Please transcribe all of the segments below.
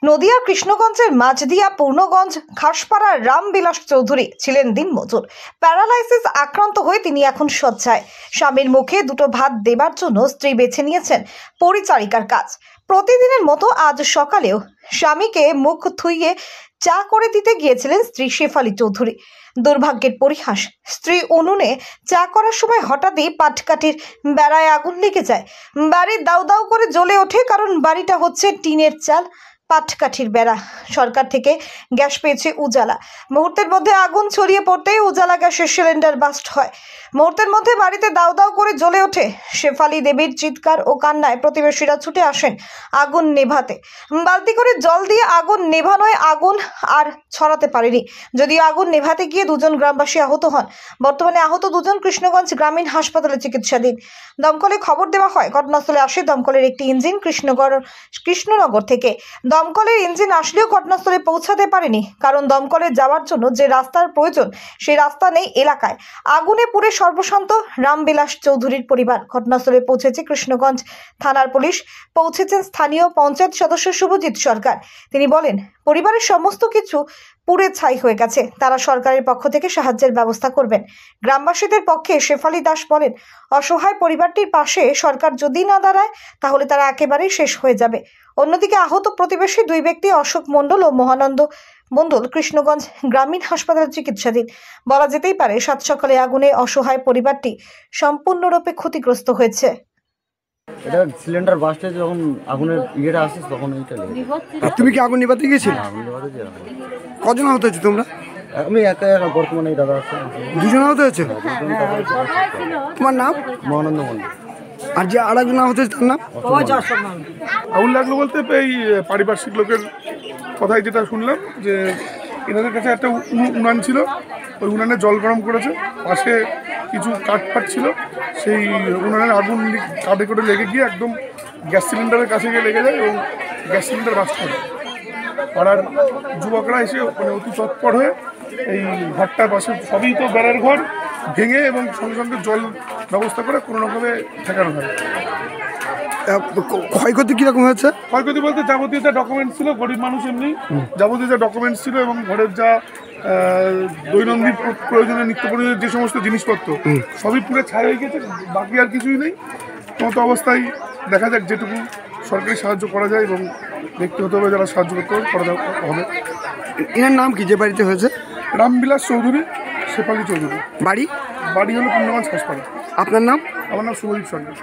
নদিয়ার কৃষ্ণগঞ্জের মাঝদিয়া পূর্ণগঞ্জ খাসপাড়ার রামবিলাস চৌধুরী ছিলেন দিনমজুর। প্যারালাইসিস আক্রান্ত হয়ে তিনি এখন শয্যায়। স্বামীর মুখে দুটো ভাত দেবার জন্য স্ত্রী বেছে নিয়েছেন পরিচারিকার কাজ। প্রতিদিনের মতো আজ সকালেও স্বামীকে মুখ ধুইয়ে চা করে দিতে গিয়েছিলেন স্ত্রী শেফালি চৌধুরী। দুর্ভাগ্যের পরিহাস, স্ত্রী উনুনে চা করার সময় হঠাৎই পাটকাঠির বেড়ায় আগুন লেগে যায়। বাড়ি দাউ দাউ করে জ্বলে ওঠে, কারণ বাড়িটা হচ্ছে টিনের চাল, পাটকাঠির বেড়া। সরকার থেকে গ্যাস পেয়েছে উজালা। মুহূর্তের মধ্যে আগুন ছড়িয়ে পড়তেই উজালা গ্যাসের সিলিন্ডার বাস্ট হয়। মুহূর্তের মধ্যে বাড়িতে দাউ দাউ করে জ্বলে ওঠে। শেফালি দেবীর চিৎকার ও কান্নায় প্রতিবেশীরা ছুটে আসেন আগুন নেভাতে। বালতি করে জল দিয়ে আগুন নেভানোয় আগুন আর ছড়াতে পারেনি। যদিও আগুন নেভাতে গিয়ে দুজন গ্রামবাসী আহত হন। বর্তমানে আহত দুজন কৃষ্ণগঞ্জ গ্রামীণ হাসপাতালে চিকিৎসাধীন। দমকলে খবর দেওয়া হয়। ঘটনাস্থলে আসে দমকলের একটি ইঞ্জিন কৃষ্ণনগর থেকে। দমকলের ইঞ্জিন আসলেও ঘটনাস্থলে পৌঁছাতে পারেনি, কারণ দমকলে যাওয়ার জন্য যে রাস্তার প্রয়োজন সেই রাস্তা নেই এলাকায়। আগুনে পুড়ে সর্বশান্ত রামবিলাস চৌধুরীর পরিবার। ঘটনাস্থলে পৌঁছেছে কৃষ্ণগঞ্জ থানার পুলিশ, পৌঁছেছেন স্থানীয় পঞ্চায়েত সদস্য শুভজিৎ সরকার। তিনি বলেন, পরিবারের সমস্ত কিছু পুড়ে ছাই হয়ে গেছে। তারা সরকারের পক্ষ থেকে সাহায্যের ব্যবস্থা করবেন। গ্রামবাসীদের পক্ষে শেফালি দাস বলেন, অসহায় পরিবারটির পাশে সরকার যদি না দাঁড়ায় তাহলে তারা একেবারেই শেষ হয়ে যাবে। অন্যদিকে আহত প্রতিবেশী দুই ব্যক্তি অশোক মণ্ডল ও মহানন্দ মণ্ডল কৃষ্ণগঞ্জ গ্রামীণ হাসপাতালে চিকিৎসাধীন। বলা যেতেই পারে সাত সকালে আগুনে অসহায় পরিবারটি সম্পূর্ণরূপে ক্ষতিগ্রস্ত হয়েছে। এটা সিলিন্ডার বাস্টে যখন আগুনের ইয়েটা আসে তখন এইটা লেগে। তুমি কি আগুন নিভাতে গিয়েছিলে? আগুন নিভাতে গিয়ে কজন আহত হয়েছে তোমরা? আমি একা বর্তমানে এই দাদা আছে, দুজন আহত হয়েছে। তোমার নাম? মহানন্দ মন্ডল। আর যে আর একজন আহত হয়েছে তার নাম? আগুন লাগলো বলতে এই পারিপার্শ্বিক লোকের কথাই যেটা শুনলাম, যে এনাদের কাছে একটা উনান ছিল, ওই উনানে জল গরম করেছে, পাশে কিছু কাঠ ছিল, সেই উনানের আগুন কাঠে করে লেগে গিয়ে একদম গ্যাস সিলিন্ডারের কাছে গিয়ে লেগে যায় এবং গ্যাস সিলিন্ডার বাস্ট করে। পাড়ার যুবকরা এসে মানে অতি তৎপর হয়ে এই ঘরটার পাশে, সবই তো বেড়ার ঘর, ভেঙে এবং সঙ্গে সঙ্গে জল ব্যবস্থা করে কোনো রকমে ঠেকানো হয়। ক্ষয়ক্ষতি কীরকম হয়েছে? ক্ষয়ক্ষতি বলতে যাবতীয় যা ডকুমেন্টস ছিল, গরিব মানুষ এমনি যাবতীয় যা ডকুমেন্টস ছিল এবং ঘরের যা দৈনন্দিন প্রয়োজনীয় নিত্য প্রয়োজনীয় যে সমস্ত জিনিসপত্র সবই পুরো ছাই হয়ে গেছে, বাকি আর কিছুই নেই। মতো অবস্থায় দেখা যাক যেটুকু সরকারি সাহায্য করা যায় এবং দেখতে হতে হবে যারা সাহায্য করতে হবে করা হবে। এনার নাম কি যে বাড়িতে হয়েছে? রামবিলাস চৌধুরী, শেফালি চৌধুরী। বাড়ি? বাড়ি হলো পূর্ণগঞ্জ হাসপাতাল। আপনার নাম? আমার নাম শুভজিৎ সরকার।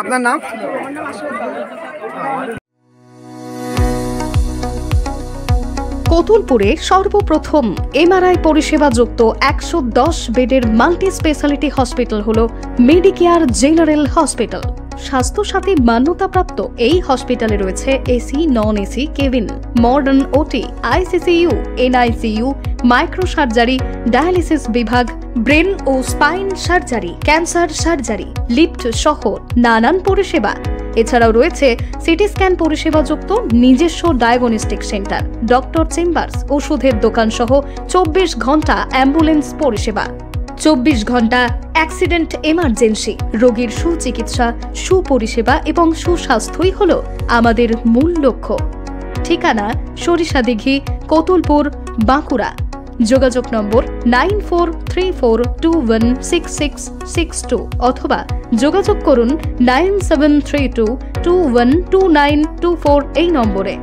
আপনার নাম? কতুলপুরে সর্বপ্রথম এমআরআই পরিষেবা যুক্ত 110 বেডের মাল্টি স্পেশালিটি হসপিটাল হলো মেডিকেয়ার জেনারেল হসপিটাল। স্বাস্থ্যসাথী মান্যতাপ্রাপ্ত এই হসপিটালে রয়েছে AC, non AC cabin, modern OT, ICCU, NICU, micro surgery, dialysis বিভাগ, ব্রেন ও spine surgery, cancer surgery, lift সহ নানান পরিষেবা। এছাড়াও রয়েছে সিটি স্ক্যান পরিষেবা যুক্ত নিজস্ব ডায়াগনস্টিক সেন্টার, ডক্টর চেম্বার্স, ওষুধের দোকান সহ 24 ঘন্টা অ্যাম্বুলেন্স পরিষেবা। 24 ঘন্টা অ্যাক্সিডেন্ট এমার্জেন্সি। রোগীর সুচিকিৎসা, সুপরিষেবা এবং সুস্বাস্থ্যই হল আমাদের মূল লক্ষ্য। ঠিকানা সরিষাদিঘি, কতুলপুর, বাঁকুড়া। যোগাযোগ নম্বর 9434216662 অথবা যোগাযোগ করুন 9732212924 এই নম্বরে।